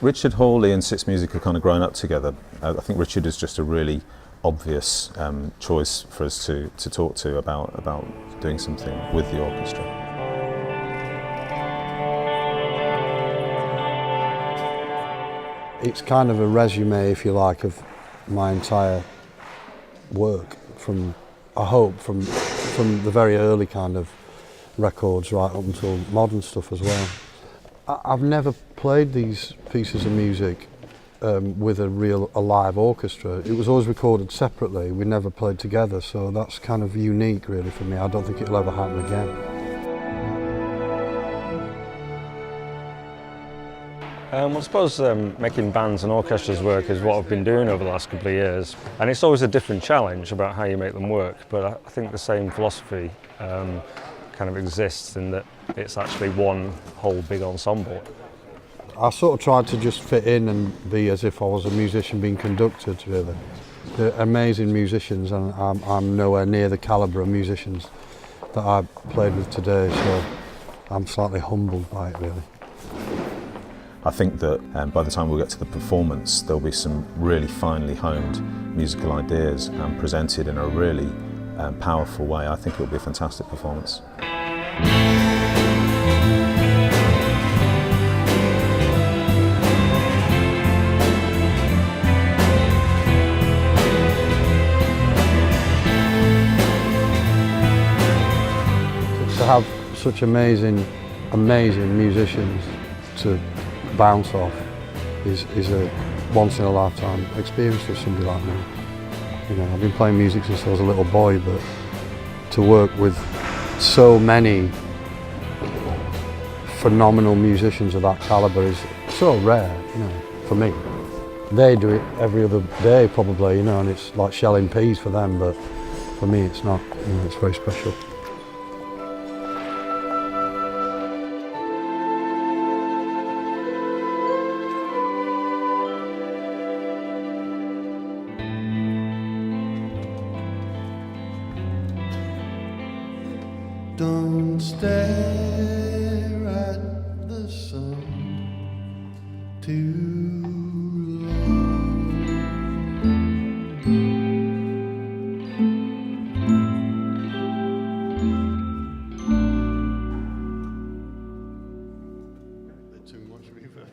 Richard, Hawley and6Music have kind of grown up together. I think Richard is just a really obvious choice for us to talk to about doing something with the orchestra. It's kind of a resume, if you like, of my entire work from, I hope, from the very early kind of records right up until modern stuff as well. I've never played these pieces of music with a live orchestra. It was always recorded separately, we never played together, so that's kind of unique really for me. I don't think it'll ever happen again. I suppose making bands and orchestras work is what I've been doing over the last couple of years, and it's always a different challenge about how you make them work, but I think the same philosophy kind of exists in that it's actually one whole big ensemble. I sort of tried to just fit in and be as if I was a musician being conducted, really. They're amazing musicians, and I'm nowhere near the calibre of musicians that I played with today, so I'm slightly humbled by it, really. I think that by the time we'll get to the performance, there'll be some really finely honed musical ideas presented in a really powerful way. I think it'll be a fantastic performance. To have such amazing musicians to bounce off is a once-in-a-lifetime experience for somebody like me. You know, I've been playing music since I was a little boy, but to work with so many phenomenal musicians of that calibre is so rare, you know, for me. They do it every other day probably, you know, and it's like shelling peas for them, but for me it's not, you know, it's very special. Don't stare at the sun too long. Too much reverb.